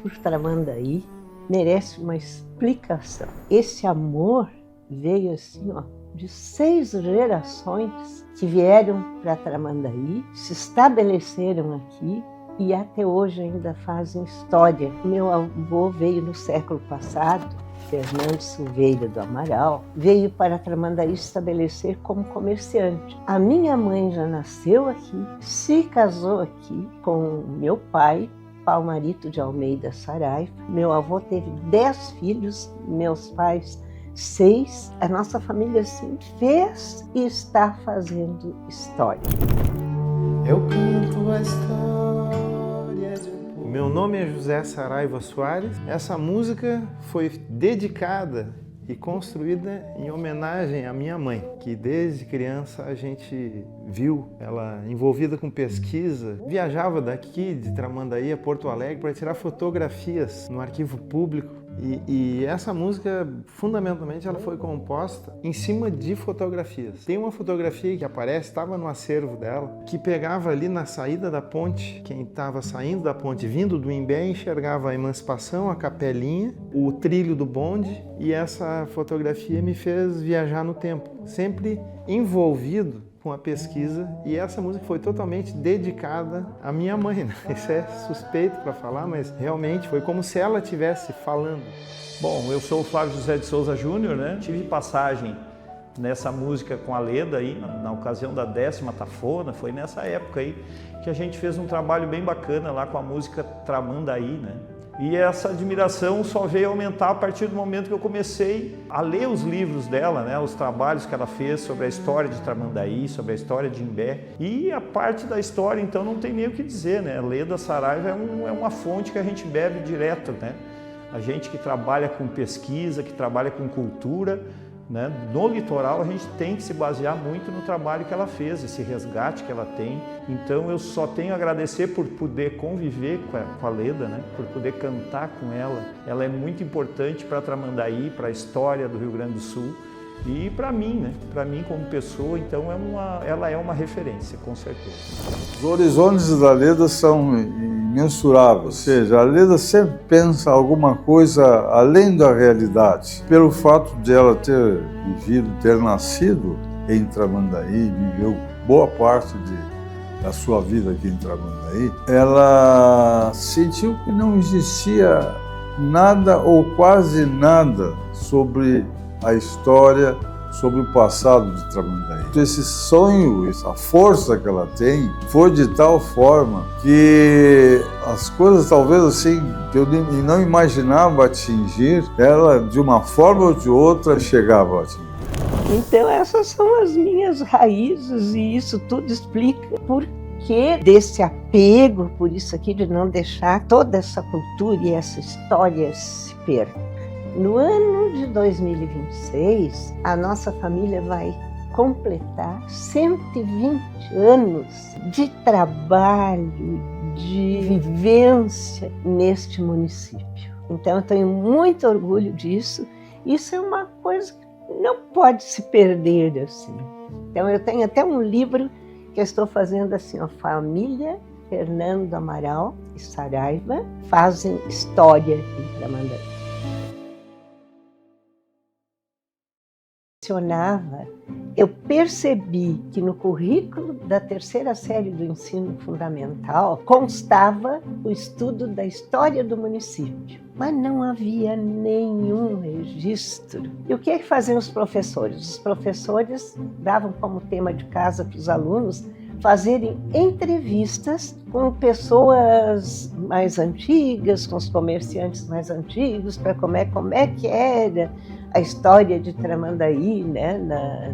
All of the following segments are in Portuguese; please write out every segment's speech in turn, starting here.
por Tramandaí merece uma explicação. Esse amor veio assim, ó, de 6 gerações que vieram para Tramandaí, se estabeleceram aqui e até hoje ainda fazem história. Meu avô veio no século passado, Fernando Silveira do Amaral, veio para Tramandaí se estabelecer como comerciante. A minha mãe já nasceu aqui, se casou aqui com meu pai, Palmarito de Almeida Saraiva. Meu avô teve 10 filhos, meus pais 6. A nossa família assim fez e está fazendo história. Eu canto a história de um povo. Meu nome é José Saraiva Soares. Essa música foi dedicada e construída em homenagem à minha mãe, que desde criança a gente viu ela envolvida com pesquisa, viajava daqui de Tramandaí a Porto Alegre para tirar fotografias no arquivo público. E essa música, fundamentalmente, ela foi composta em cima de fotografias. Tem uma fotografia que aparece, estava no acervo dela, que pegava ali na saída da ponte. Quem estava saindo da ponte, vindo do Imbé, enxergava a Emancipação, a Capelinha, o trilho do bonde, e essa fotografia me fez viajar no tempo, sempre envolvido com a pesquisa, e essa música foi totalmente dedicada à minha mãe, né? Isso é suspeito para falar, mas realmente foi como se ela estivesse falando. Bom, eu sou o Flávio José de Souza Júnior, né? Tive passagem nessa música com a Leda aí, na ocasião da 10ª Tafona, foi nessa época aí que a gente fez um trabalho bem bacana lá com a música Tramandaí, né? E essa admiração só veio aumentar a partir do momento que eu comecei a ler os livros dela, né, os trabalhos que ela fez sobre a história de Tramandaí, sobre a história de Imbé. E a parte da história, então, não tem nem o que dizer, né? Leda Saraiva é uma fonte que a gente bebe direto, né? A gente que trabalha com pesquisa, que trabalha com cultura, né? No litoral a gente tem que se basear muito no trabalho que ela fez, esse resgate que ela tem. Então eu só tenho a agradecer por poder conviver com a Leda, né? Por poder cantar com ela. Ela é muito importante para Tramandaí, para a história do Rio Grande do Sul e para mim, né? Para mim como pessoa, então ela é uma referência, com certeza. Os horizontes da Leda são imensuráveis, ou seja, a Leda sempre pensa alguma coisa além da realidade. Pelo fato de ela ter vivido, ter nascido em Tramandaí, viveu boa parte da sua vida aqui em Tramandaí, ela sentiu que não existia nada ou quase nada sobre a história, sobre o passado de Tramandaí. Esse sonho, essa força que ela tem, foi de tal forma que as coisas talvez assim, que eu não imaginava atingir, ela de uma forma ou de outra chegava a atingir. Então essas são as minhas raízes e isso tudo explica por que desse apego, por isso aqui de não deixar toda essa cultura e essa história se perder. No ano de 2026, a nossa família vai completar 120 anos de trabalho, de vivência neste município. Então eu tenho muito orgulho disso. Isso é uma coisa que não pode se perder assim. Então eu tenho até um livro que eu estou fazendo assim, ó, Família Fernando Amaral e Saraiva fazem história em Tramandaí. Eu percebi que no currículo da 3ª série do ensino fundamental constava o estudo da história do município, mas não havia nenhum registro. E o que é que faziam os professores? Os professores davam como tema de casa para os alunos fazerem entrevistas com pessoas mais antigas, com os comerciantes mais antigos, para como é que era a história de Tramandaí, né,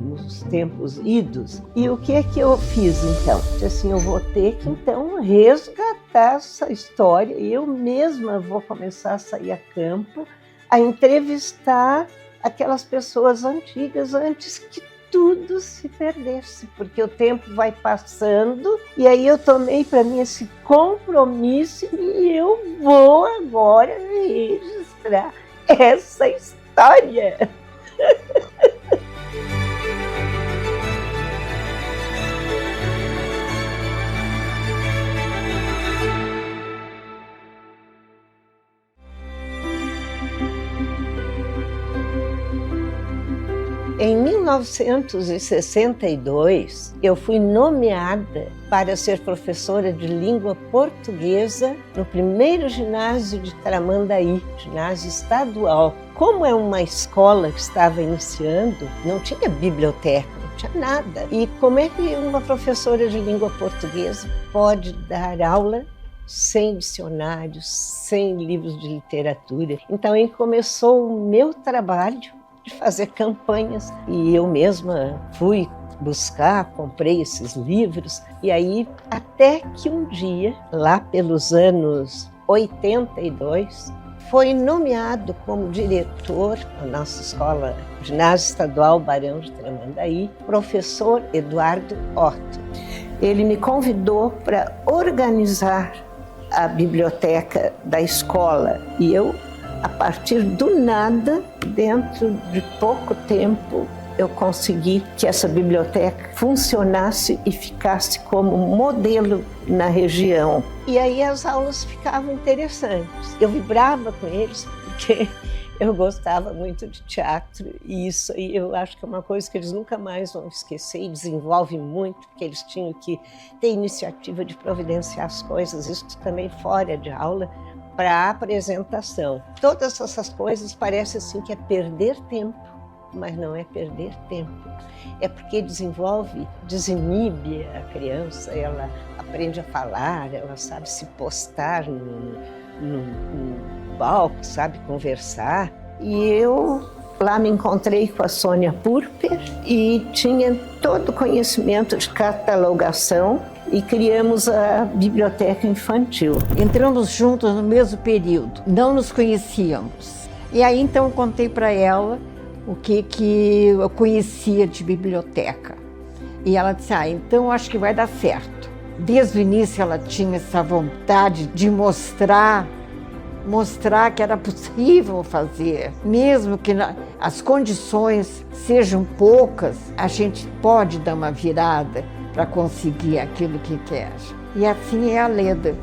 nos tempos idos. E o que é que eu fiz então? Assim, eu vou ter que então resgatar essa história, eu mesma vou começar a sair a campo, a entrevistar aquelas pessoas antigas antes que tudo se perdesse, porque o tempo vai passando e aí eu tomei para mim esse compromisso e eu vou agora registrar essa história. 1962, eu fui nomeada para ser professora de língua portuguesa no primeiro ginásio de Tramandaí, ginásio estadual. Como é uma escola que estava iniciando, não tinha biblioteca, não tinha nada. E como é que uma professora de língua portuguesa pode dar aula sem dicionários, sem livros de literatura? Então aí começou o meu trabalho de fazer campanhas e eu mesma fui buscar, comprei esses livros e aí até que um dia, lá pelos anos 82, foi nomeado como diretor da nossa escola, Ginásio Estadual Barão de Tramandaí, professor Eduardo Otto. Ele me convidou para organizar a biblioteca da escola e eu, a partir do nada, dentro de pouco tempo, eu consegui que essa biblioteca funcionasse e ficasse como modelo na região. E aí as aulas ficavam interessantes. Eu vibrava com eles porque eu gostava muito de teatro e isso aí eu acho que é uma coisa que eles nunca mais vão esquecer e desenvolve muito, porque eles tinham que ter iniciativa de providenciar as coisas, isso também fora de aula, para a apresentação. Todas essas coisas parecem assim que é perder tempo, mas não é perder tempo. É porque desinibe a criança, ela aprende a falar, ela sabe se postar no palco, sabe conversar. E eu lá me encontrei com a Sônia Purper e tinha todo o conhecimento de catalogação e criamos a biblioteca infantil. Entramos juntos no mesmo período, não nos conhecíamos. E aí então eu contei para ela o que eu conhecia de biblioteca. E ela disse, então acho que vai dar certo. Desde o início ela tinha essa vontade de mostrar que era possível fazer. Mesmo que as condições sejam poucas, a gente pode dar uma virada para conseguir aquilo que quer. E assim é a Leda.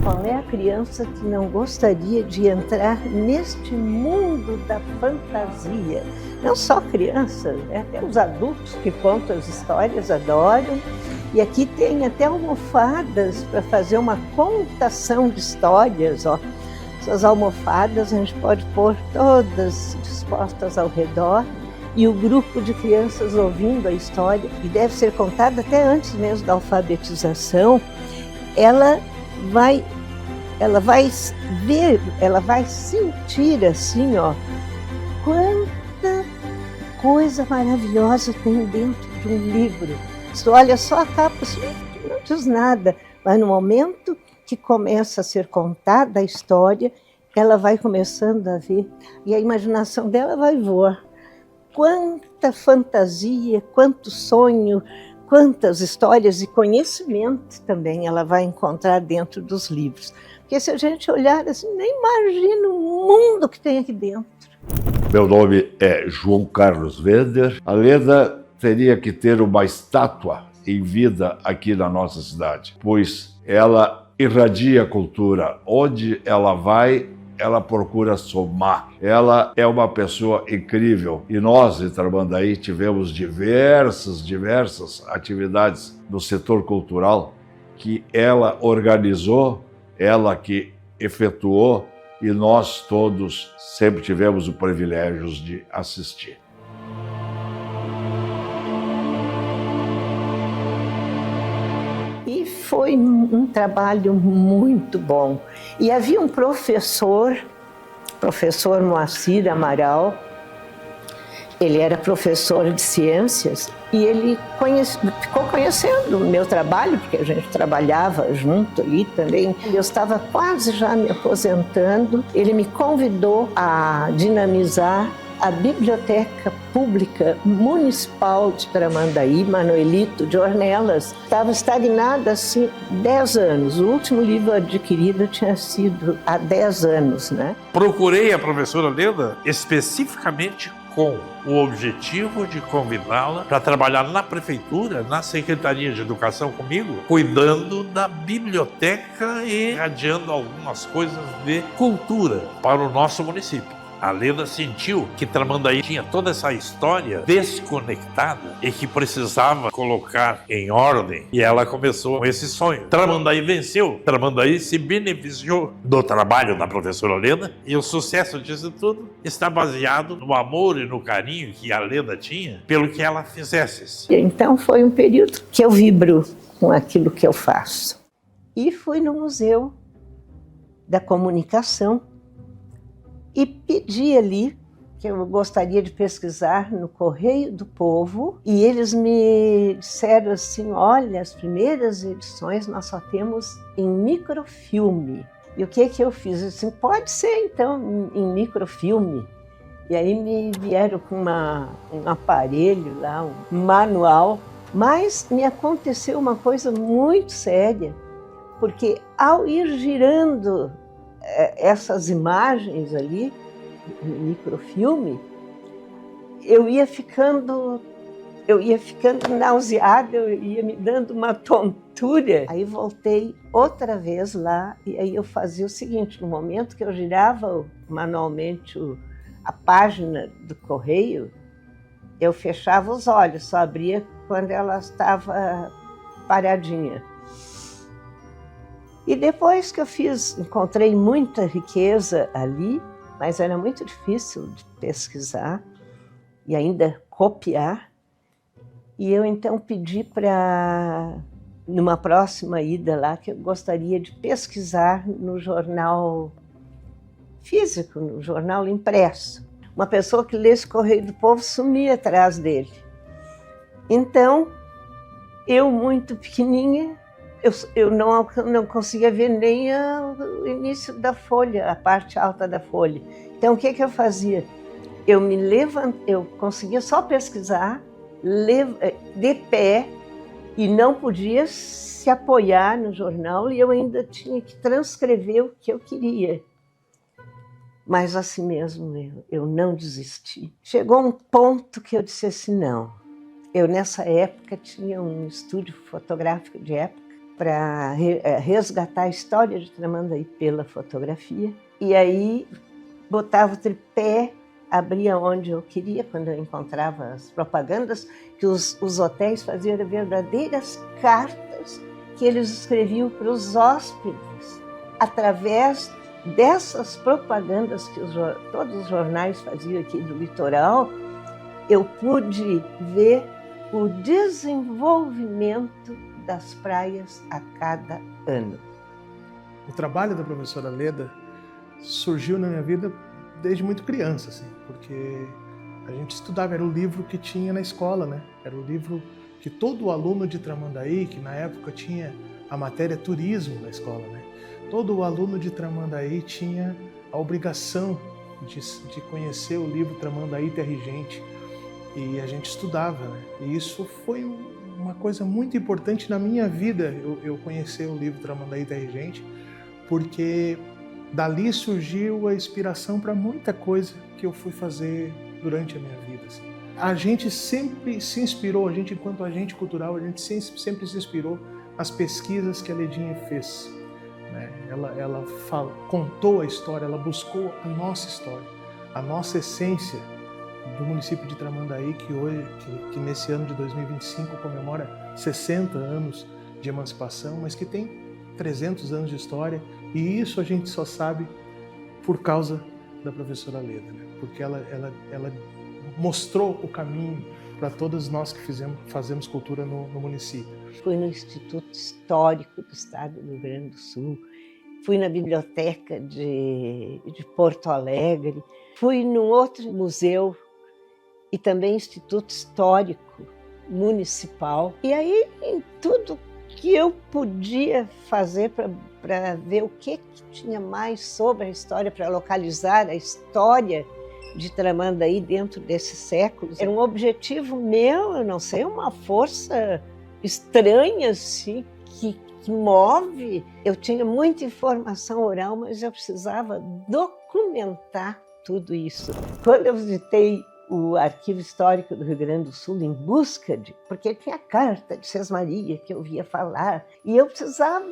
Qual é a criança que não gostaria de entrar neste mundo da fantasia? Não só crianças, né? Até os adultos que contam as histórias adoram. E aqui tem até almofadas para fazer uma contação de histórias. Ó. Essas almofadas a gente pode pôr todas dispostas ao redor e o grupo de crianças ouvindo a história, que deve ser contada até antes mesmo da alfabetização, ela vai ver, ela vai sentir assim, ó, quanta coisa maravilhosa tem dentro de um livro. Você olha só a capa, assim, não diz nada, mas no momento que começa a ser contada a história, ela vai começando a ver e a imaginação dela vai voar. Quanta fantasia, quanto sonho, quantas histórias e conhecimento também ela vai encontrar dentro dos livros. Porque se a gente olhar assim, nem imagina o mundo que tem aqui dentro. Meu nome é João Carlos Wender. A Leda teria que ter uma estátua em vida aqui na nossa cidade, pois ela irradia a cultura. Onde ela vai, ela procura somar. Ela é uma pessoa incrível. E nós, em Tramandaí, tivemos diversas atividades no setor cultural que ela organizou, ela que efetuou, e nós todos sempre tivemos o privilégio de assistir. E foi um trabalho muito bom. E havia um professor Moacir Amaral, ele era professor de ciências e ele ficou conhecendo o meu trabalho, porque a gente trabalhava junto ali também. Eu estava quase já me aposentando, ele me convidou a dinamizar a Biblioteca Pública Municipal de Tramandaí, Manuelito de Ornelas. Estava estagnada assim 10 anos. O último livro adquirido tinha sido há 10 anos, né? Procurei a professora Leda especificamente com o objetivo de convidá-la para trabalhar na prefeitura, na Secretaria de Educação comigo, cuidando da biblioteca e adiando algumas coisas de cultura para o nosso município. A Leda sentiu que Tramandaí tinha toda essa história desconectada e que precisava colocar em ordem. E ela começou com esse sonho. Tramandaí venceu. Tramandaí se beneficiou do trabalho da professora Leda. E o sucesso disso tudo está baseado no amor e no carinho que a Leda tinha pelo que ela fizesse. Então foi um período que eu vibro com aquilo que eu faço. E fui no Museu da Comunicação e pedi ali que eu gostaria de pesquisar no Correio do Povo, e eles me disseram assim: olha, as primeiras edições nós só temos em microfilme. E o que eu fiz? Eu disse, pode ser então em microfilme. E aí me vieram com um aparelho lá, um manual, mas me aconteceu uma coisa muito séria, porque ao ir girando essas imagens ali, no microfilme, eu ia ficando nauseada, eu ia me dando uma tontura. Aí voltei outra vez lá, e aí eu fazia o seguinte: no momento que eu girava manualmente a página do correio, eu fechava os olhos, só abria quando ela estava paradinha. E depois que eu encontrei muita riqueza ali, mas era muito difícil de pesquisar e ainda copiar. E eu então pedi para, numa próxima ida lá, que eu gostaria de pesquisar no jornal físico, no jornal impresso. Uma pessoa que lesse Correio do Povo sumia atrás dele. Então, eu muito pequenininha, eu não conseguia ver nem o início da folha, a parte alta da folha. Então, o que eu fazia? Eu conseguia só pesquisar de pé e não podia se apoiar no jornal, e eu ainda tinha que transcrever o que eu queria. Mas assim mesmo, eu não desisti. Chegou um ponto que eu disse assim, não. Eu, nessa época, tinha um estúdio fotográfico de época para resgatar a história de Tramandaí pela fotografia. E aí, botava o tripé, abria onde eu queria, quando eu encontrava as propagandas, que os hotéis faziam verdadeiras cartas que eles escreviam para os hóspedes, através dessas propagandas que todos os jornais faziam aqui do litoral. Eu pude ver o desenvolvimento das praias a cada ano. O trabalho da professora Leda surgiu na minha vida desde muito criança, assim, porque a gente estudava, era o livro que tinha na escola, né? Era o livro que todo aluno de Tramandaí, que na época tinha a matéria turismo na escola, né? Todo aluno de Tramandaí tinha a obrigação de conhecer o livro Tramandaí Terra e Gente, e a gente estudava, né? E isso foi uma coisa muito importante na minha vida, eu conhecer o livro Tramandaí Terra e Gente, porque dali surgiu a inspiração para muita coisa que eu fui fazer durante a minha vida. Assim. A gente sempre se inspirou, enquanto agente cultural, a gente sempre se inspirou nas pesquisas que a Ledinha fez. Né? Ela contou a história, ela buscou a nossa história, a nossa essência do município de Tramandaí, que nesse ano de 2025 comemora 60 anos de emancipação, mas que tem 300 anos de história, e isso a gente só sabe por causa da professora Leda, né? Porque ela mostrou o caminho para todos nós que fazemos cultura no município. Fui no Instituto Histórico do Estado do Rio Grande do Sul, fui na Biblioteca de Porto Alegre, fui num outro museu e também Instituto Histórico Municipal. E aí, em tudo que eu podia fazer para ver o que tinha mais sobre a história, para localizar a história de Tramandaí dentro desses séculos. Era um objetivo meu, eu não sei, uma força estranha assim, que move. Eu tinha muita informação oral, mas eu precisava documentar tudo isso. Quando eu visitei o Arquivo Histórico do Rio Grande do Sul em busca porque tinha a carta de Sesmaria que eu via falar, e eu precisava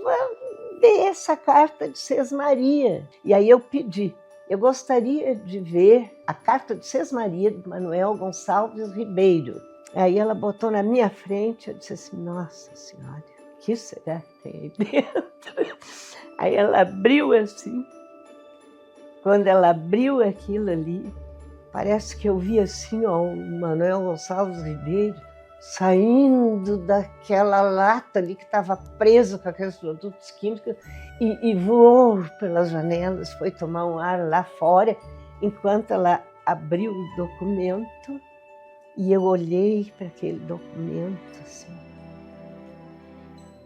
ver essa carta de Sesmaria. E aí eu pedi, eu gostaria de ver a Carta de Sesmaria de Manuel Gonçalves Ribeiro. Aí ela botou na minha frente, eu disse assim, nossa senhora, o que será que tem aí dentro? Aí ela abriu assim, quando ela abriu aquilo ali, parece que eu vi assim, ó, o Manuel Gonçalves Ribeiro saindo daquela lata ali que estava presa com aqueles produtos químicos e voou pelas janelas, foi tomar um ar lá fora, enquanto ela abriu o documento e eu olhei para aquele documento assim.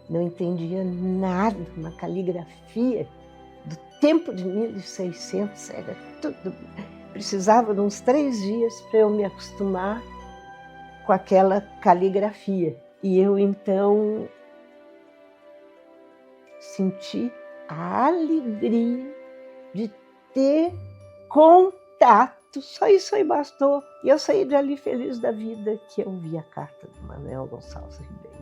Não entendia nada, uma caligrafia do tempo de 1600, era tudo. Precisava de uns 3 dias para eu me acostumar com aquela caligrafia. E eu, então, senti a alegria de ter contato. Só isso aí bastou. E eu saí dali feliz da vida que eu vi a carta do Manuel Gonçalves Ribeiro.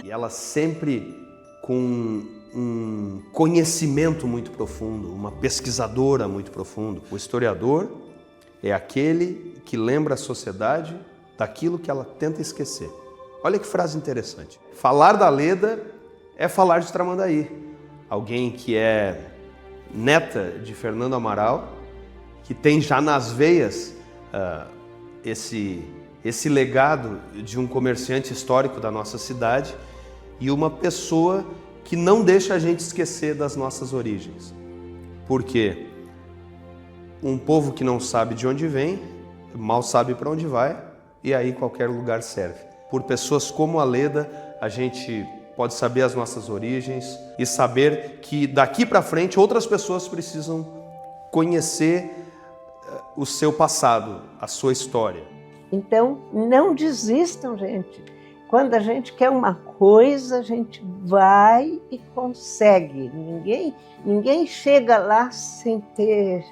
E ela sempre com um conhecimento muito profundo, uma pesquisadora muito profunda. O historiador é aquele que lembra a sociedade daquilo que ela tenta esquecer. Olha que frase interessante. Falar da Leda é falar de Tramandaí. Alguém que é neta de Fernando Amaral, que tem já nas veias esse legado de um comerciante histórico da nossa cidade e uma pessoa que não deixa a gente esquecer das nossas origens. Porque um povo que não sabe de onde vem, mal sabe para onde vai, e aí qualquer lugar serve. Por pessoas como a Leda, a gente pode saber as nossas origens e saber que daqui para frente outras pessoas precisam conhecer o seu passado, a sua história. Então, não desistam, gente. Quando a gente quer uma coisa, a gente vai e consegue. Ninguém chega lá sem ter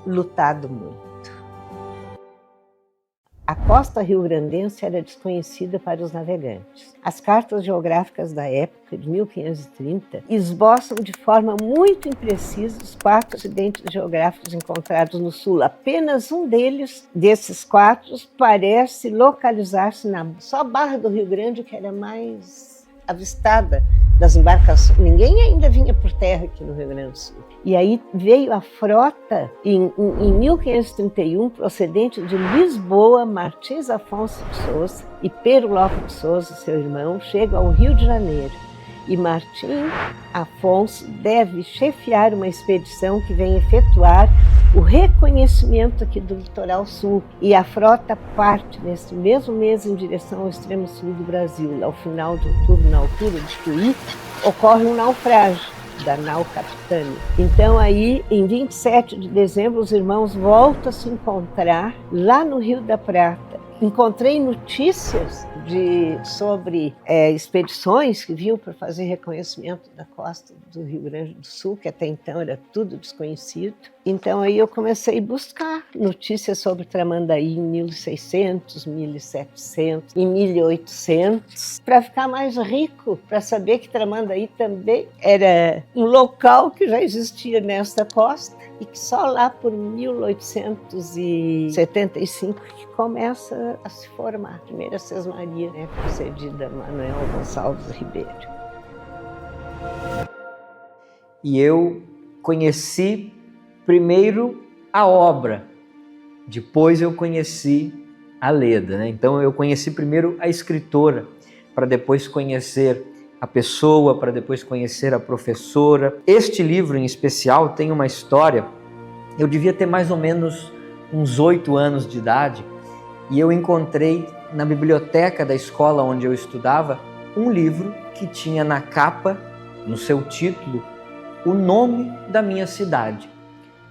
lutado muito. A costa rio-grandense era desconhecida para os navegantes. As cartas geográficas da época, de 1530, esboçam de forma muito imprecisa os 4 acidentes geográficos encontrados no sul. Apenas um desses 4, parece localizar-se na só Barra do Rio Grande, que era mais avistada das embarcações. Ninguém ainda vinha por terra aqui no Rio Grande do Sul. E aí veio a frota em 1531, procedente de Lisboa. Martins Afonso de Souza e Pedro Lopes de Souza, seu irmão, chegam ao Rio de Janeiro. E Martim Afonso deve chefiar uma expedição que vem efetuar o reconhecimento aqui do litoral sul. E a frota parte nesse mesmo mês em direção ao extremo sul do Brasil. Ao final de outubro, na altura de Chuí, ocorre um naufrágio da nau Capitânia. Então aí, em 27 de dezembro, os irmãos voltam a se encontrar lá no Rio da Prata. Encontrei notícias sobre expedições que vinham para fazer reconhecimento da costa do Rio Grande do Sul, que até então era tudo desconhecido. Então aí eu comecei a buscar notícias sobre Tramandaí em 1600, 1700, em 1800, para ficar mais rico, para saber que Tramandaí também era um local que já existia nesta costa e que só lá por 1875 que começa a se formar a primeira sesmaria, precedida Manuel Gonçalves Ribeiro. E eu conheci primeiro a obra, depois eu conheci a Leda, né? Então eu conheci primeiro a escritora, para depois conhecer a pessoa, para depois conhecer a professora. Este livro em especial tem uma história. Eu devia ter mais ou menos uns 8 anos de idade e eu encontrei na biblioteca da escola onde eu estudava um livro que tinha na capa, no seu título, o nome da minha cidade.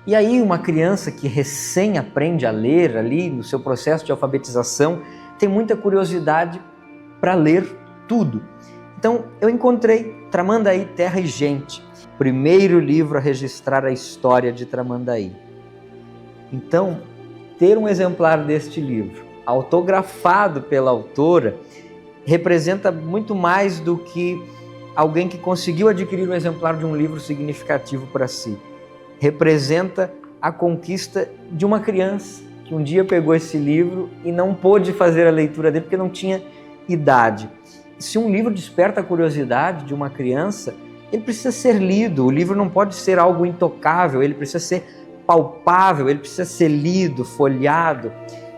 E aí uma criança que recém aprende a ler ali no seu processo de alfabetização tem muita curiosidade para ler tudo. Então eu encontrei Tramandaí, Terra e Gente, primeiro livro a registrar a história de Tramandaí. Então, ter um exemplar deste livro, autografado pela autora, representa muito mais do que alguém que conseguiu adquirir um exemplar de um livro significativo para si. Representa a conquista de uma criança que um dia pegou esse livro e não pôde fazer a leitura dele porque não tinha idade. Se um livro desperta a curiosidade de uma criança, ele precisa ser lido. O livro não pode ser algo intocável, ele precisa ser palpável, ele precisa ser lido, folheado.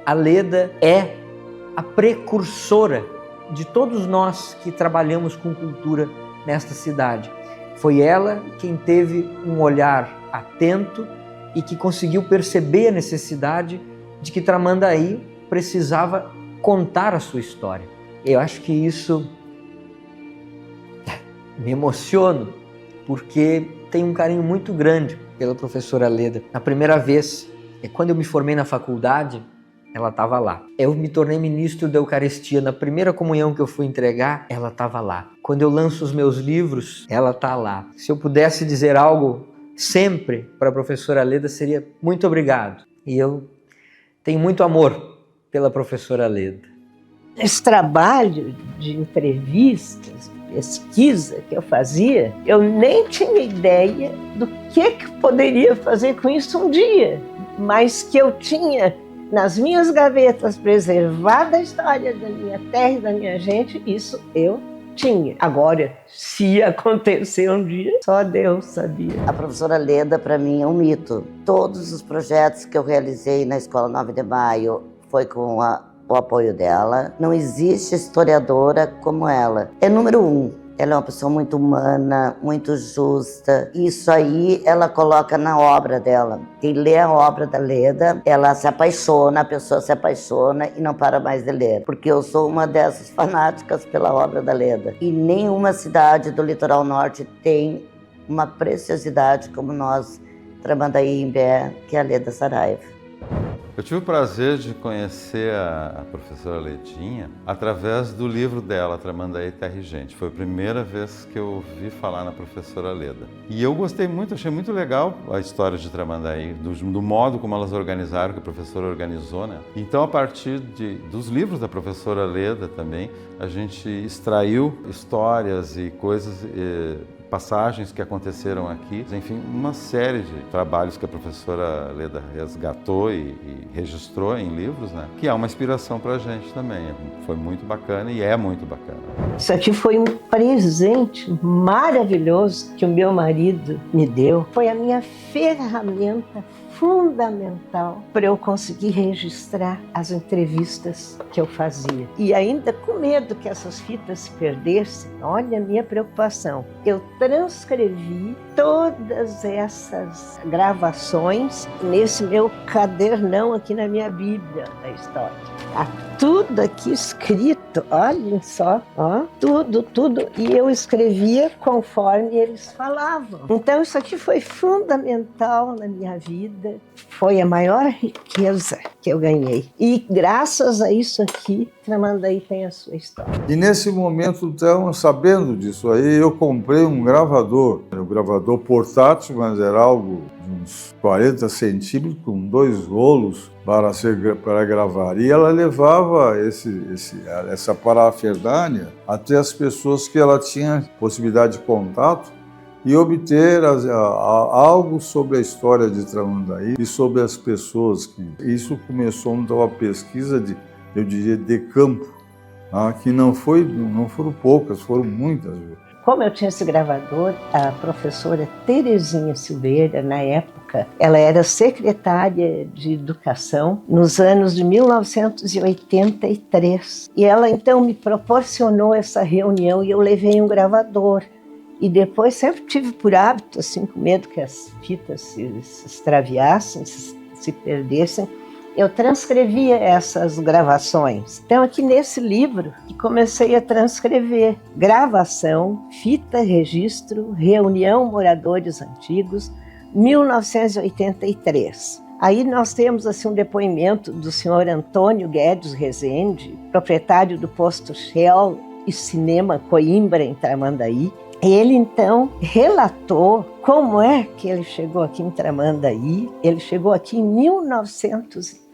A Leda é a precursora de todos nós que trabalhamos com cultura nesta cidade. Foi ela quem teve um olhar atento e que conseguiu perceber a necessidade de que Tramandaí precisava contar a sua história. Eu acho que isso me emociono, porque tenho um carinho muito grande pela professora Leda. A primeira vez, quando eu me formei na faculdade, ela estava lá. Eu me tornei ministro da Eucaristia. Na primeira comunhão que eu fui entregar, ela estava lá. Quando eu lanço os meus livros, ela está lá. Se eu pudesse dizer algo sempre para a professora Leda, seria muito obrigado. E eu tenho muito amor pela professora Leda. Esse trabalho de entrevistas, pesquisa que eu fazia, eu nem tinha ideia do que poderia fazer com isso um dia, mas que eu tinha nas minhas gavetas preservada a história da minha terra e da minha gente, isso eu tinha. Agora, se acontecer um dia, só Deus sabia. A professora Leda, para mim, é um mito. Todos os projetos que eu realizei na Escola 9 de Maio foi com o apoio dela. Não existe historiadora como ela. É número 1. Ela é uma pessoa muito humana, muito justa. Isso aí ela coloca na obra dela. Quem lê a obra da Leda, ela se apaixona, a pessoa se apaixona e não para mais de ler. Porque eu sou uma dessas fanáticas pela obra da Leda. E nenhuma cidade do litoral norte tem uma preciosidade como nós, Tramandaí e Imbé, que é a Leda Saraiva. Eu tive o prazer de conhecer a professora Ledinha através do livro dela, Tramandaí, Terra e Gente. Foi a primeira vez que eu ouvi falar na professora Leda. E eu gostei muito, achei muito legal a história de Tramandaí, do modo como elas organizaram, que a professora organizou, né? Então, a partir dos livros da professora Leda também, a gente extraiu histórias e coisas... passagens que aconteceram aqui, enfim, uma série de trabalhos que a professora Leda resgatou e registrou em livros, né? Que é uma inspiração para a gente também. Foi muito bacana e é muito bacana. Isso aqui foi um presente maravilhoso que o meu marido me deu. Foi a minha ferramenta fundamental para eu conseguir registrar as entrevistas que eu fazia. E ainda com medo que essas fitas se perdessem, olha a minha preocupação. Eu transcrevi todas essas gravações nesse meu cadernão aqui na minha Bíblia da história. Tá tudo aqui escrito, olhem só, ó, tudo. E eu escrevia conforme eles falavam. Então isso aqui foi fundamental na minha vida, foi a maior riqueza que eu ganhei. E graças a isso aqui, Tramandaí tem a sua história. E nesse momento, então, sabendo disso aí, eu comprei um gravador. Era um gravador portátil, mas era algo de uns 40 centímetros, com 2 rolos para gravar. E ela levava essa parafernália até as pessoas que ela tinha possibilidade de contato e obter algo sobre a história de Tramandaí e sobre as pessoas. Isso começou então a pesquisa eu diria, de campo, que não foram poucas, foram muitas. Como eu tinha esse gravador, a professora Terezinha Silveira, na época, ela era secretária de Educação nos anos de 1983. E ela, então, me proporcionou essa reunião e eu levei um gravador. E depois sempre tive por hábito, assim, com medo que as fitas se extraviassem, se perdessem, eu transcrevia essas gravações. Então, aqui nesse livro, que comecei a transcrever gravação, fita, registro, reunião Moradores Antigos, 1983. Aí nós temos assim, um depoimento do senhor Antônio Guedes Rezende, proprietário do posto Shell e Cinema Coimbra, em Tramandaí. Ele, então, relatou como é que ele chegou aqui em Tramandaí. Ele chegou aqui em 1930.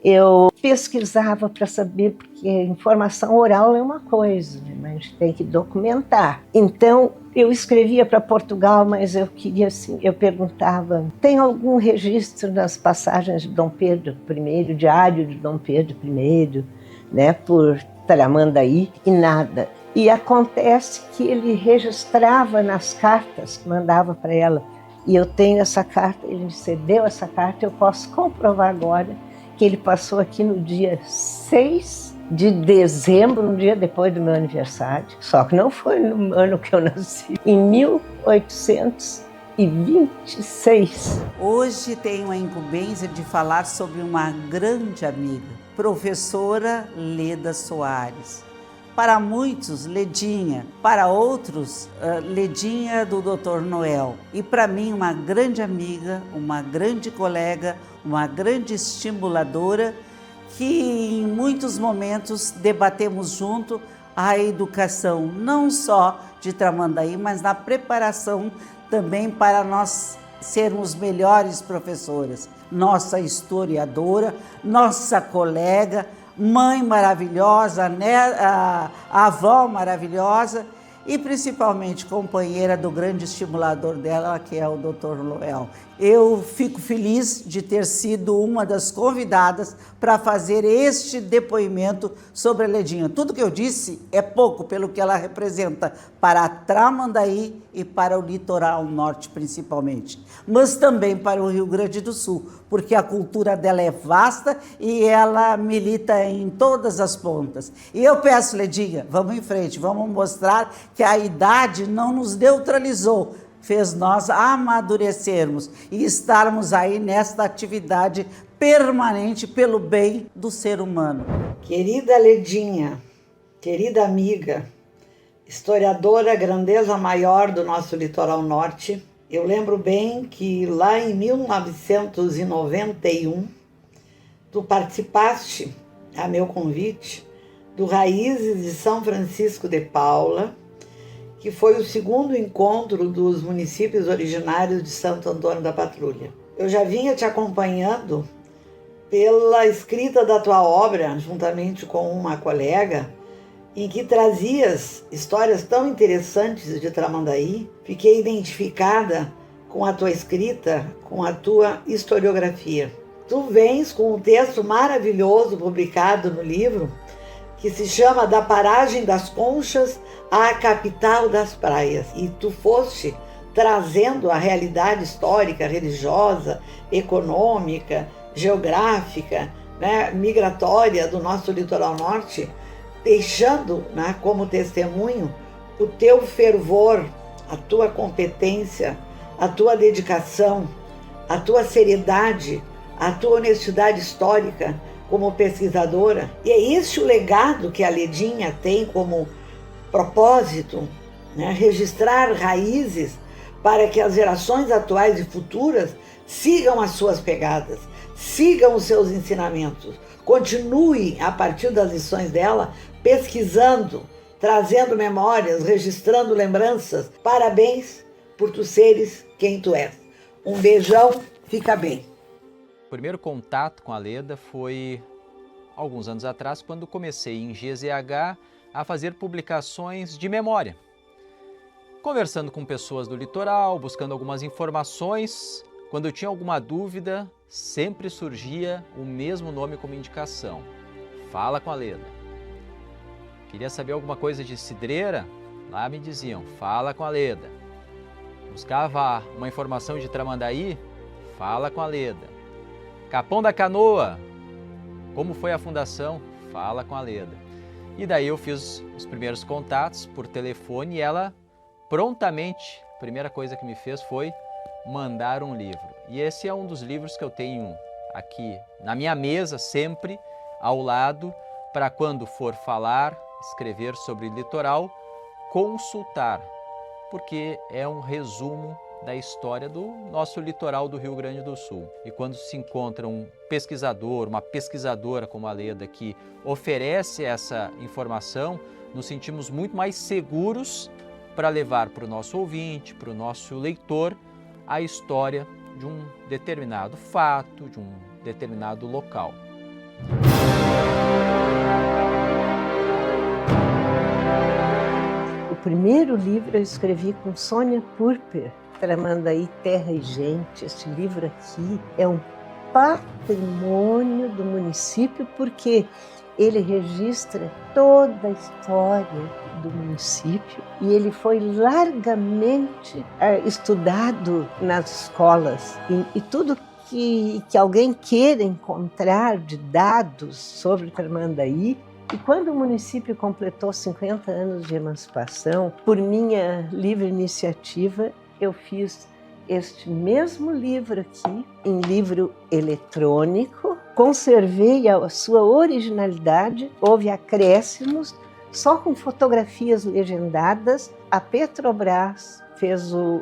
Eu pesquisava para saber, porque informação oral é uma coisa, mas gente tem que documentar. Então, eu escrevia para Portugal, mas eu queria assim, eu perguntava, tem algum registro das passagens de Dom Pedro I, diário de Dom Pedro I, né, por Tramandaí, e nada. E acontece que ele registrava nas cartas que mandava para ela, e eu tenho essa carta, ele me cedeu essa carta, eu posso comprovar agora que ele passou aqui no dia 6 de dezembro, um dia depois do meu aniversário, só que não foi no ano que eu nasci, em 1826. Hoje tenho a incumbência de falar sobre uma grande amiga, professora Leda Soares. Para muitos, Ledinha, para outros, Ledinha do Dr. Noel. E para mim, uma grande amiga, uma grande colega, uma grande estimuladora, que em muitos momentos debatemos junto a educação, não só de Tramandaí, mas na preparação também para nós sermos melhores professoras. Nossa historiadora, nossa colega, mãe maravilhosa, né? A avó maravilhosa e principalmente companheira do grande estimulador dela, que é o Dr. Noel. Eu fico feliz de ter sido uma das convidadas para fazer este depoimento sobre a Ledinha. Tudo que eu disse é pouco pelo que ela representa para Tramandaí e para o litoral norte principalmente, mas também para o Rio Grande do Sul, porque a cultura dela é vasta e ela milita em todas as pontas. E eu peço, Ledinha, vamos em frente, vamos mostrar que a idade não nos neutralizou, fez nós amadurecermos e estarmos aí nesta atividade permanente pelo bem do ser humano. Querida Ledinha, querida amiga, historiadora, grandeza maior do nosso litoral norte, eu lembro bem que lá em 1991, tu participaste, a meu convite, do Raízes de São Francisco de Paula, que foi o segundo encontro dos municípios originários de Santo Antônio da Patrulha. Eu já vinha te acompanhando pela escrita da tua obra, juntamente com uma colega, em que trazias histórias tão interessantes de Tramandaí. Fiquei identificada com a tua escrita, com a tua historiografia. Tu vens com um texto maravilhoso publicado no livro, que se chama Da Paragem das Conchas à Capital das Praias. E tu foste trazendo a realidade histórica, religiosa, econômica, geográfica, né, migratória do nosso litoral norte, deixando, né, como testemunho o teu fervor, a tua competência, a tua dedicação, a tua seriedade, a tua honestidade histórica como pesquisadora. E é esse o legado que a Ledinha tem como propósito, né? Registrar raízes para que as gerações atuais e futuras sigam as suas pegadas, sigam os seus ensinamentos, continuem a partir das lições dela, pesquisando, trazendo memórias, registrando lembranças. Parabéns por tu seres quem tu és. Um beijão, fica bem. O primeiro contato com a Leda foi alguns anos atrás, quando comecei em GZH a fazer publicações de memória. Conversando com pessoas do litoral, buscando algumas informações, quando eu tinha alguma dúvida, sempre surgia o mesmo nome como indicação: Fala com a Leda. Queria saber alguma coisa de cidreira? Lá me diziam: Fala com a Leda. Buscava uma informação de Tramandaí? Fala com a Leda. Capão da Canoa, como foi a fundação? Fala com a Leda. E daí eu fiz os primeiros contatos por telefone e ela prontamente, a primeira coisa que me fez foi mandar um livro. E esse é um dos livros que eu tenho aqui na minha mesa, sempre ao lado, para quando for falar, escrever sobre litoral, consultar, porque é um resumo da história do nosso litoral do Rio Grande do Sul. E quando se encontra um pesquisador, uma pesquisadora como a Leda, que oferece essa informação, nos sentimos muito mais seguros para levar para o nosso ouvinte, para o nosso leitor, a história de um determinado fato, de um determinado local. primeiro livro eu escrevi com Sônia Purper, Tramandaí, Terra e Gente. Este livro aqui é um patrimônio do município porque ele registra toda a história do município e ele foi largamente estudado nas escolas. E tudo que alguém queira encontrar de dados sobre Tramandaí. E quando o município completou 50 anos de emancipação, por minha livre iniciativa, eu fiz este mesmo livro aqui, em livro eletrônico, conservei a sua originalidade, houve acréscimos, só com fotografias legendadas. A Petrobras fez o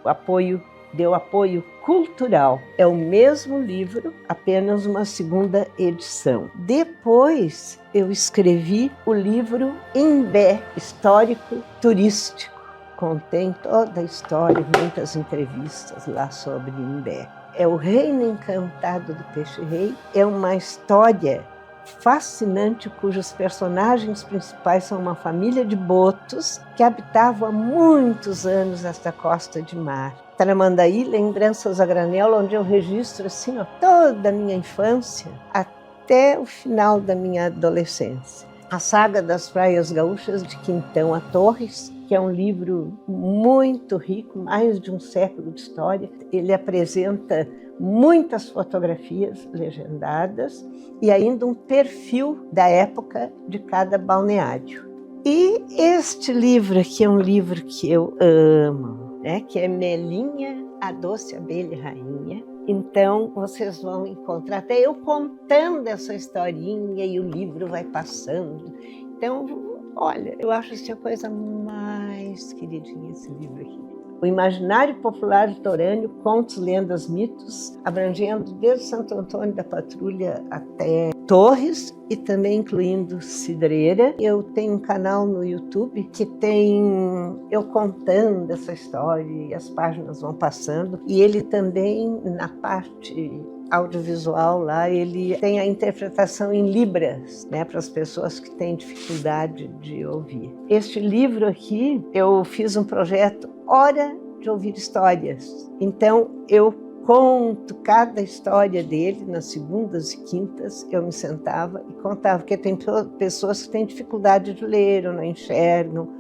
apoio, deu apoio cultural. É o mesmo livro, apenas uma segunda edição. Depois eu escrevi o livro Imbé, histórico turístico. Contém toda a história, muitas entrevistas lá sobre Imbé. É o Reino Encantado do Peixe-Rei, é uma história fascinante cujos personagens principais são uma família de botos que habitavam há muitos anos esta costa de mar. Tramandaí, lembranças a granel, onde eu registro assim, toda a minha infância até o final da minha adolescência. A Saga das Praias Gaúchas, de Quintão a Torres, que é um livro muito rico, mais de um século de história. Ele apresenta muitas fotografias legendadas e ainda um perfil da época de cada balneário. E este livro aqui é um livro que eu amo, né? Que é Melinha, a Doce Abelha Rainha. Então, vocês vão encontrar, até eu contando essa historinha e o livro vai passando. Então, olha, eu acho isso a coisa mais queridinha, esse livro aqui. O imaginário popular litorâneo, contos, lendas, mitos, abrangendo desde Santo Antônio da Patrulha até Torres e também incluindo Cidreira. Eu tenho um canal no YouTube que tem eu contando essa história e as páginas vão passando. E ele também, na parte audiovisual lá, ele tem a interpretação em libras, né, para as pessoas que têm dificuldade de ouvir. Este livro aqui, eu fiz um projeto Hora de Ouvir Histórias. Então, eu conto cada história dele nas segundas e quintas, eu me sentava e contava, porque tem pessoas que têm dificuldade de ler ou não enxergam.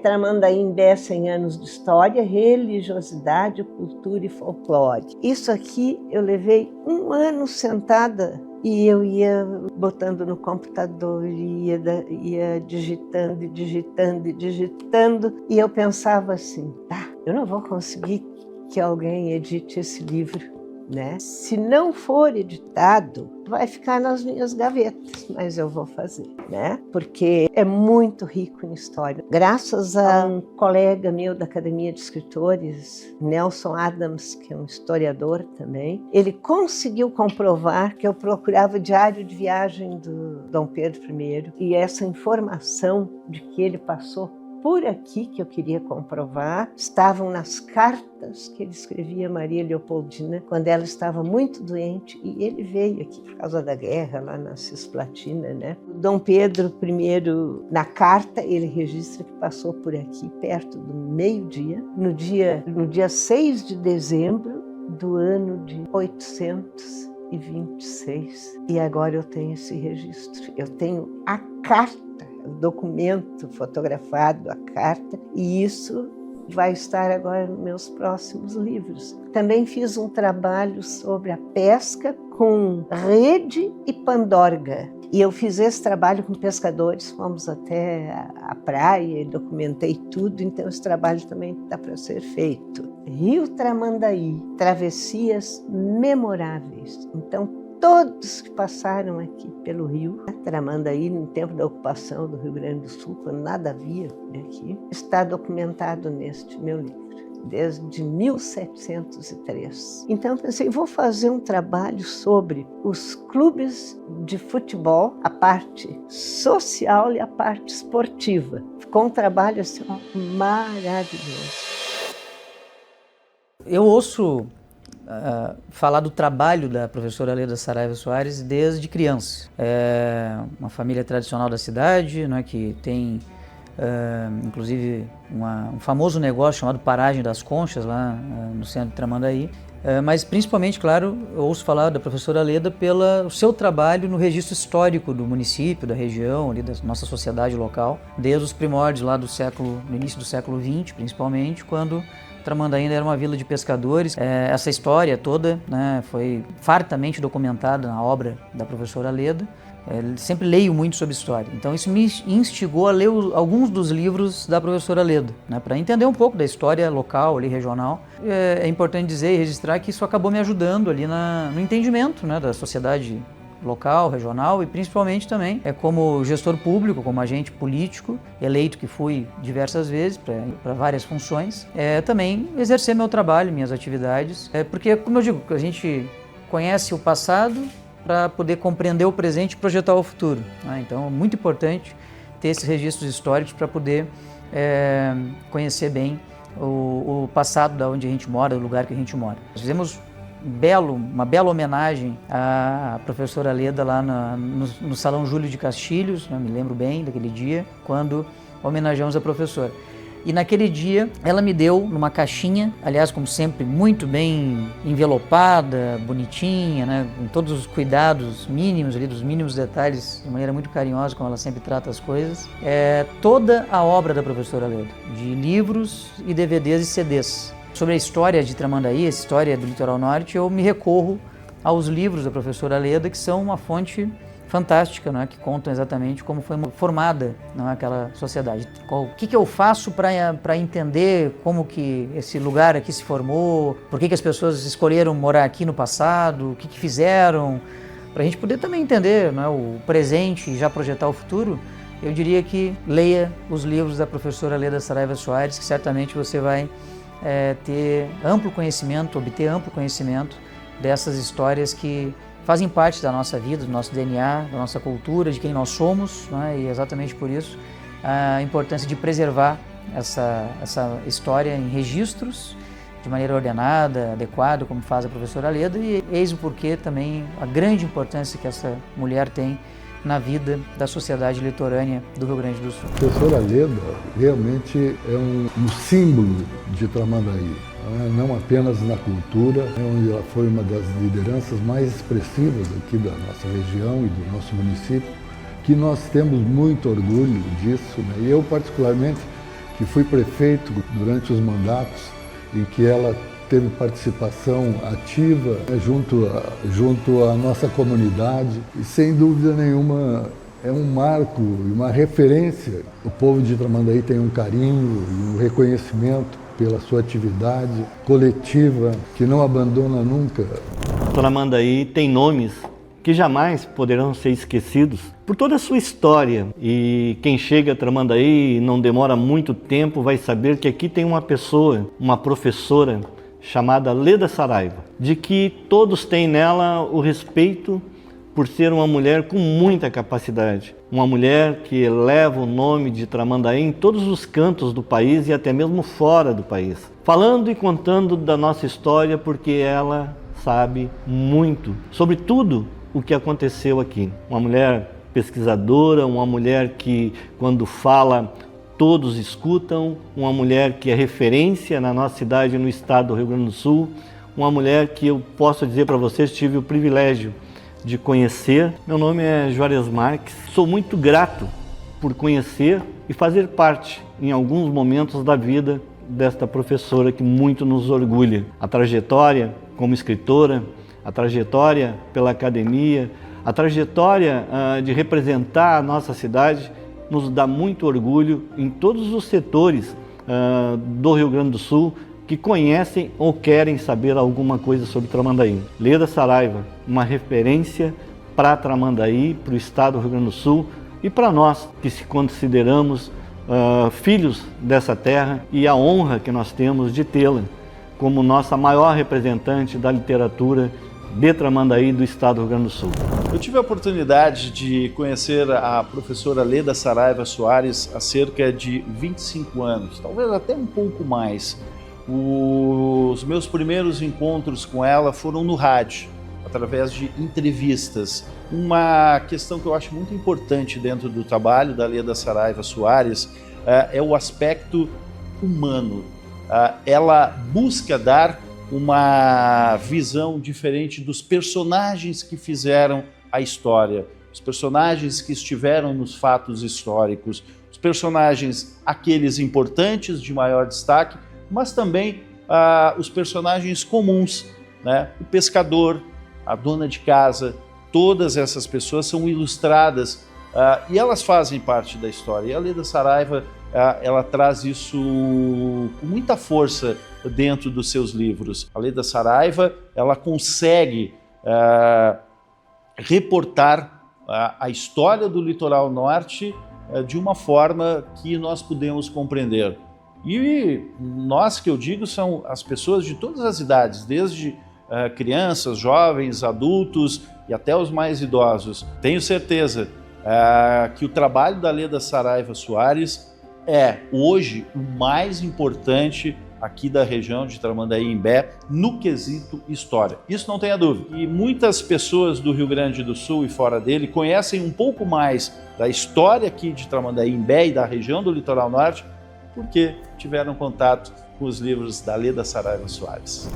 Tramandaí Imbé, 100 anos de história, religiosidade, cultura e folclore. Isso aqui eu levei 1 ano sentada e eu ia botando no computador, ia digitando e digitando e digitando. E eu pensava assim, eu não vou conseguir que alguém edite esse livro, né? Se não for editado, vai ficar nas minhas gavetas, mas eu vou fazer, né? Porque é muito rico em história. Graças a um colega meu da Academia de Escritores, Nelson Adams, que é um historiador também, ele conseguiu comprovar que eu procurava o diário de viagem do Dom Pedro I, e essa informação de que ele passou por aqui, que eu queria comprovar, estavam nas cartas que ele escrevia a Maria Leopoldina quando ela estava muito doente, e ele veio aqui por causa da guerra lá na Cisplatina, né? O Dom Pedro I, na carta, ele registra que passou por aqui perto do meio-dia, no dia 6 de dezembro do ano de 826. E agora eu tenho esse registro. Eu tenho a carta, o documento fotografado, a carta, e isso vai estar agora nos meus próximos livros. Também fiz um trabalho sobre a pesca com rede e pandorga. E eu fiz esse trabalho com pescadores, fomos até a praia e documentei tudo, então esse trabalho também está para ser feito. Rio Tramandaí, travessias memoráveis. Então, todos que passaram aqui pelo rio, Tramandaí, no tempo da ocupação do Rio Grande do Sul, quando nada havia aqui, está documentado neste meu livro, desde 1703. Então, pensei, vou fazer um trabalho sobre os clubes de futebol, a parte social e a parte esportiva. Ficou um trabalho assim, maravilhoso. Eu ouço falar do trabalho da professora Leda Saraiva Soares desde criança. É uma família tradicional da cidade, não é, que tem inclusive um famoso negócio chamado Paragem das Conchas, lá no centro de Tramandaí. Mas principalmente, claro, eu ouço falar da professora Leda pelo seu trabalho no registro histórico do município, da região, ali da nossa sociedade local, desde os primórdios lá no início do século XX, principalmente, quando Tramandaí ainda era uma vila de pescadores. Essa história toda, né, foi fartamente documentada na obra da professora Leda. Sempre leio muito sobre história, então isso me instigou a ler alguns dos livros da professora Leda, né, para entender um pouco da história local, ali, regional. É importante dizer e registrar que isso acabou me ajudando ali no entendimento, né, da sociedade local, regional, e principalmente também como gestor público, como agente político, eleito que fui diversas vezes para várias funções, também exercer meu trabalho, minhas atividades, porque, como eu digo, a gente conhece o passado para poder compreender o presente e projetar o futuro, né? Então é muito importante ter esses registros históricos para poder conhecer bem o passado da onde a gente mora, do lugar que a gente mora. Nós fizemos uma bela homenagem à professora Leda lá no Salão Júlio de Castilhos, né? Me lembro bem daquele dia, quando homenageamos a professora. E naquele dia ela me deu numa caixinha, aliás, como sempre, muito bem envelopada, bonitinha, né, com todos os cuidados mínimos ali, dos mínimos detalhes, de maneira muito carinhosa, como ela sempre trata as coisas. Toda a obra da professora Leda, de livros e DVDs e CDs. Sobre a história de Tramandaí, a história do Litoral Norte, eu me recorro aos livros da professora Leda, que são uma fonte fantástica, né, que contam exatamente como foi formada, né, aquela sociedade. O que eu faço para entender como que esse lugar aqui se formou, por que as pessoas escolheram morar aqui no passado, o que fizeram, para a gente poder também entender, né, o presente e já projetar o futuro. Eu diria que leia os livros da professora Leda Saraiva Soares, que certamente você vai ter amplo conhecimento, obter amplo conhecimento dessas histórias que fazem parte da nossa vida, do nosso DNA, da nossa cultura, de quem nós somos, né? E exatamente por isso a importância de preservar essa história em registros de maneira ordenada, adequada, como faz a professora Leda, e eis o porquê também a grande importância que essa mulher tem na vida da sociedade litorânea do Rio Grande do Sul. A professora Leda realmente é um símbolo de Tramandaí. Não apenas na cultura, onde ela foi uma das lideranças mais expressivas aqui da nossa região e do nosso município, que nós temos muito orgulho disso, né? E eu, particularmente, que fui prefeito durante os mandatos em que ela teve participação ativa, né, junto à nossa comunidade, e sem dúvida nenhuma é um marco e uma referência. O povo de Tramandaí tem um carinho e um reconhecimento pela sua atividade coletiva, que não abandona nunca. Tramandaí tem nomes que jamais poderão ser esquecidos por toda a sua história. E quem chega a Tramandaí não demora muito tempo vai saber que aqui tem uma pessoa, uma professora chamada Leda Saraiva, de que todos têm nela o respeito por ser uma mulher com muita capacidade. Uma mulher que eleva o nome de Tramandaí em todos os cantos do país e até mesmo fora do país. Falando e contando da nossa história, porque ela sabe muito sobre tudo o que aconteceu aqui. Uma mulher pesquisadora, uma mulher que, quando fala, todos escutam, uma mulher que é referência na nossa cidade, no estado do Rio Grande do Sul, uma mulher que eu posso dizer para vocês, tive o privilégio de conhecer. Meu nome é Juarez Marques, sou muito grato por conhecer e fazer parte, em alguns momentos da vida, desta professora que muito nos orgulha. A trajetória como escritora, a trajetória pela academia, a trajetória de representar a nossa cidade, nos dá muito orgulho em todos os setores do Rio Grande do Sul que conhecem ou querem saber alguma coisa sobre Tramandaí. Leda Saraiva, uma referência para Tramandaí, para o estado do Rio Grande do Sul e para nós que se consideramos filhos dessa terra, e a honra que nós temos de tê-la como nossa maior representante da literatura de Tramandaí do estado do Rio Grande do Sul. Eu tive a oportunidade de conhecer a professora Leda Saraiva Soares há cerca de 25 anos, talvez até um pouco mais. Os meus primeiros encontros com ela foram no rádio. através de entrevistas. Uma questão que eu acho muito importante dentro do trabalho da Leda Saraiva Soares é o aspecto humano. Ela busca dar uma visão diferente dos personagens que fizeram a história, os personagens que estiveram nos fatos históricos, os personagens, aqueles importantes de maior destaque, mas também os personagens comuns, né? O pescador, a dona de casa, todas essas pessoas são ilustradas e elas fazem parte da história. E a Leda Saraiva, ela traz isso com muita força dentro dos seus livros. A Leda Saraiva, ela consegue reportar a história do litoral norte de uma forma que nós podemos compreender. E nós, que eu digo, são as pessoas de todas as idades, desde crianças, jovens, adultos e até os mais idosos. Tenho certeza que o trabalho da Leda Saraiva Soares é, hoje, o mais importante aqui da região de Tramandaí-Imbé no quesito história. Isso não tenha dúvida. E muitas pessoas do Rio Grande do Sul e fora dele conhecem um pouco mais da história aqui de Tramandaí-Imbé e da região do Litoral Norte porque tiveram contato com os livros da Leda Saraiva Soares.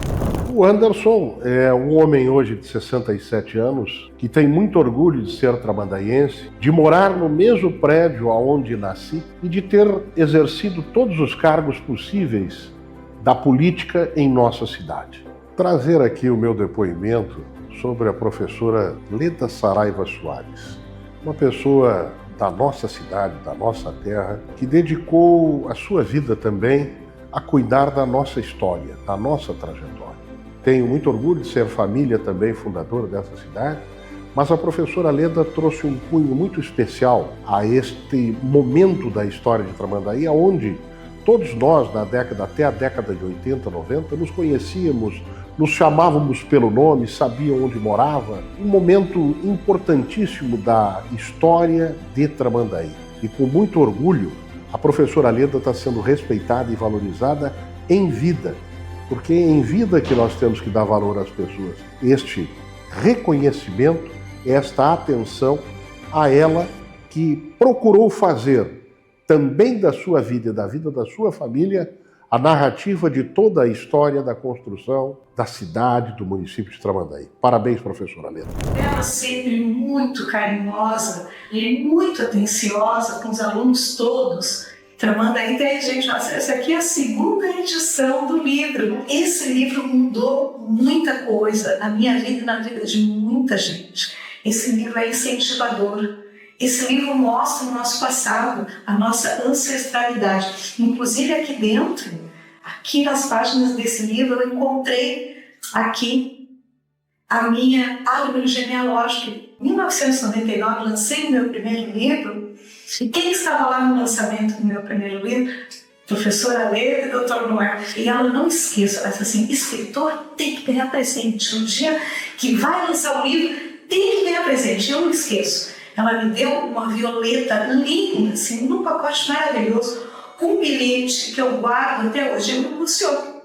O Anderson é um homem hoje de 67 anos que tem muito orgulho de ser tramandaiense, de morar no mesmo prédio onde nasci e de ter exercido todos os cargos possíveis da política em nossa cidade. Trazer aqui o meu depoimento sobre a professora Leda Saraiva Soares, uma pessoa da nossa cidade, da nossa terra, que dedicou a sua vida também a cuidar da nossa história, da nossa trajetória. Tenho muito orgulho de ser família também fundadora dessa cidade, mas a professora Leda trouxe um cunho muito especial a este momento da história de Tramandaí, onde todos nós, até a década de 80, 90, nos conhecíamos, nos chamávamos pelo nome, sabiam onde morava. Um momento importantíssimo da história de Tramandaí. E com muito orgulho, a professora Leda está sendo respeitada e valorizada em vida, porque é em vida que nós temos que dar valor às pessoas. Este reconhecimento, esta atenção a ela que procurou fazer também da sua vida e da vida da sua família a narrativa de toda a história da construção da cidade, do município de Tramandaí. Parabéns, professora Leda. Ela sempre muito carinhosa e muito atenciosa com os alunos todos. Tramandaí tem, gente, essa aqui é a segunda edição do livro. Esse livro mudou muita coisa na minha vida e na vida de muita gente. Esse livro é incentivador. Esse livro mostra o nosso passado, a nossa ancestralidade. Inclusive aqui dentro, aqui nas páginas desse livro, eu encontrei aqui a minha árvore genealógica. Em 1999, lancei o meu primeiro livro. E quem estava lá no lançamento do meu primeiro livro? Professora Leda e Dr. Noel. E ela, não esqueça, ela disse assim, escritor tem que ganhar presente. Um dia que vai lançar o livro, tem que ganhar presente. Eu não esqueço. Ela me deu uma violeta linda, assim, num pacote maravilhoso, com um bilhete que eu guardo até hoje. Eu me emociono.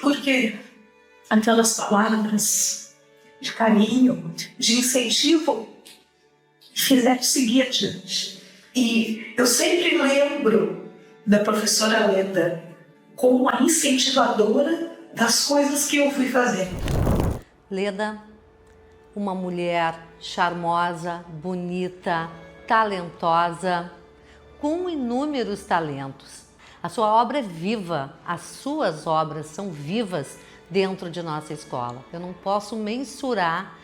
Porque aquelas palavras de carinho, de incentivo, fizeram seguir adiante. E eu sempre lembro da professora Leda como a incentivadora das coisas que eu fui fazer. Leda, uma mulher charmosa, bonita, talentosa, com inúmeros talentos. A sua obra é viva, as suas obras são vivas dentro de nossa escola. Eu não posso mensurar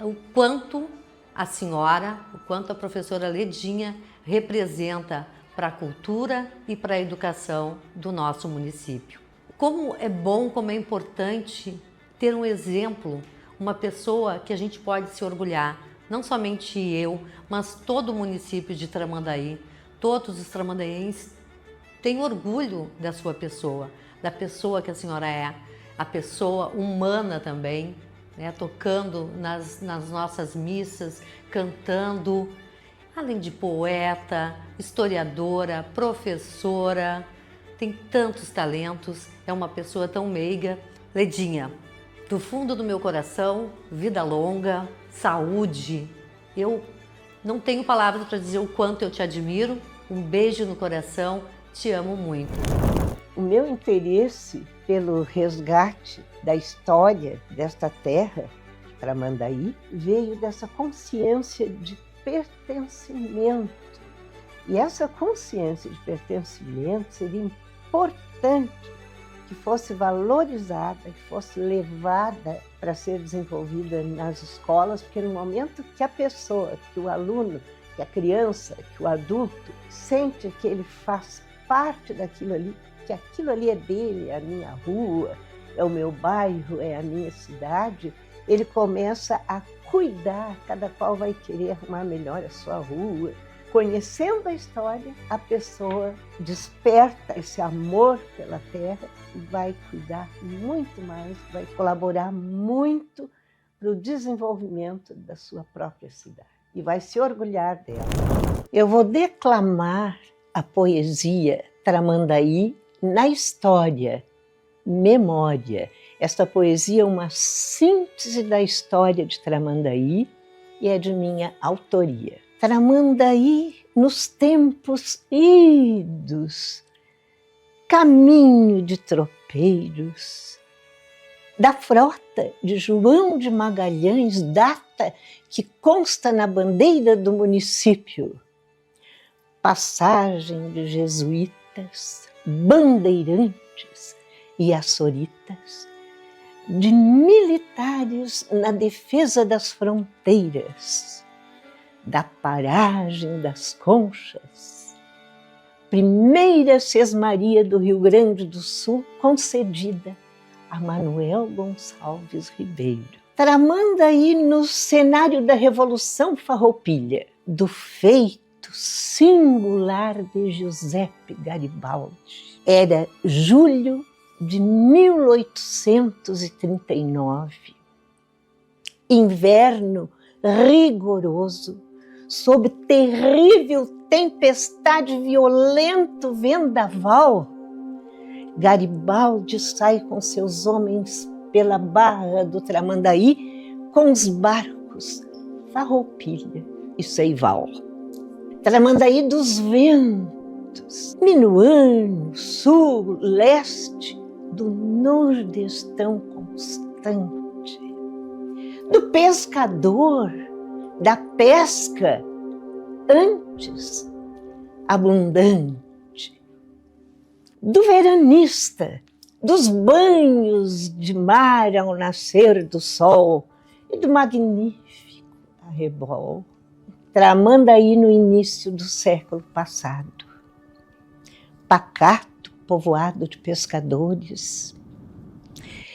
o quanto a senhora, o quanto a professora Ledinha representa para a cultura e para a educação do nosso município. Como é bom, como é importante ter um exemplo, uma pessoa que a gente pode se orgulhar, não somente eu, mas todo o município de Tramandaí, todos os tramandaienses têm orgulho da sua pessoa, da pessoa que a senhora é, a pessoa humana também, né, tocando nas nossas missas, cantando, além de poeta, historiadora, professora, tem tantos talentos, é uma pessoa tão meiga. Ledinha, Do fundo do meu coração, vida longa, saúde. Eu não tenho palavras para dizer o quanto eu te admiro. Um beijo no coração, te amo muito. O meu interesse pelo resgate da história desta terra, Tramandaí, veio dessa consciência de pertencimento. E essa consciência de pertencimento seria importante que fosse valorizada, que fosse levada para ser desenvolvida nas escolas, porque no momento que a pessoa, que o aluno, que a criança, que o adulto sente que ele faz parte daquilo ali, que aquilo ali é dele, é a minha rua, é o meu bairro, é a minha cidade, ele começa a cuidar, cada qual vai querer arrumar melhor a sua rua. Conhecendo a história, a pessoa desperta esse amor pela terra e vai cuidar muito mais, vai colaborar muito para o desenvolvimento da sua própria cidade e vai se orgulhar dela. Eu vou declamar a poesia Tramandaí na história, memória. Esta poesia é uma síntese da história de Tramandaí e é de minha autoria. Tramandaí nos tempos idos, caminho de tropeiros, da frota de João de Magalhães, data que consta na bandeira do município, passagem de jesuítas, bandeirantes e açoritas, de militares na defesa das fronteiras, da paragem das Conchas, primeira sesmaria do Rio Grande do Sul concedida a Manuel Gonçalves Ribeiro. Tramandaí no cenário da Revolução Farroupilha, do feito singular de Giuseppe Garibaldi. Era julho de 1839, inverno rigoroso, sob terrível tempestade, violento vendaval, Garibaldi sai com seus homens pela barra do Tramandaí com os barcos Farroupilha e Seival. Tramandaí dos ventos, minuano, sul, leste, do nordestão constante, do pescador, da pesca antes abundante, do veranista, dos banhos de mar ao nascer do sol e do magnífico arrebol. Tramandaí no início do século passado, pacato, povoado de pescadores,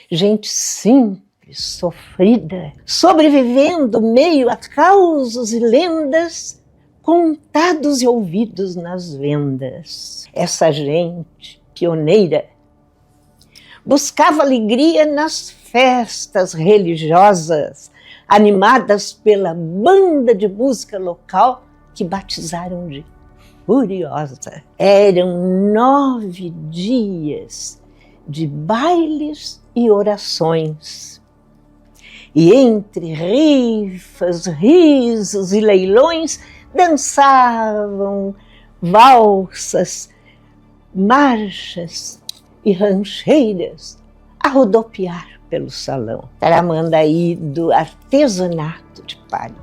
gente simples, sofrida, sobrevivendo meio a causos e lendas, contados e ouvidos nas vendas. Essa gente pioneira buscava alegria nas festas religiosas, animadas pela banda de música local que batizaram de Furiosa. Eram 9 dias de bailes e orações. E entre rifas, risos e leilões, dançavam valsas, marchas e rancheiras a rodopiar pelo salão. Tramandaí do artesanato de palha,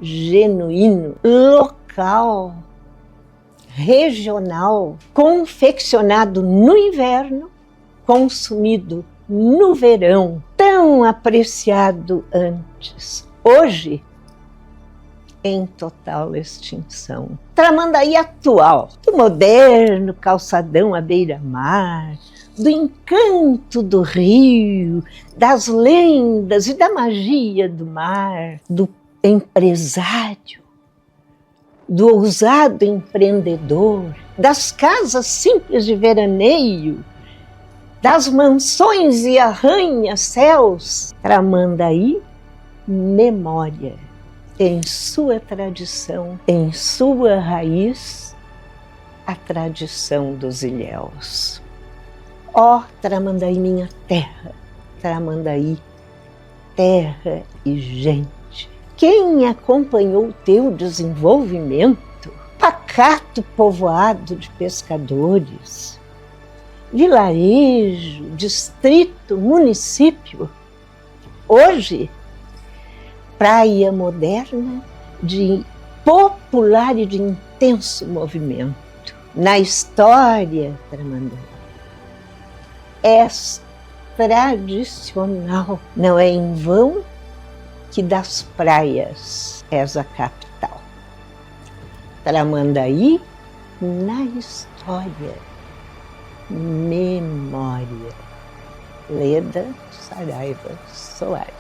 genuíno, local, regional, confeccionado no inverno, consumido no verão, tão apreciado antes. Hoje, em total extinção. Tramandaí atual, do moderno calçadão à beira-mar, do encanto do rio, das lendas e da magia do mar, do empresário, do ousado empreendedor, das casas simples de veraneio, das mansões e arranha-céus. Tramandaí, memória. Em sua tradição, em sua raiz, a tradição dos ilhéus. Ó Tramandaí, minha terra, Tramandaí, terra e gente. Quem acompanhou o teu desenvolvimento? Pacato povoado de pescadores, vilarejo, distrito, município. Hoje, praia moderna de popular e de intenso movimento. Na história, Tramandaí, és tradicional. Não é em vão que das praias és a capital. Tramandaí na história, memória. Leda Saraiva Soares.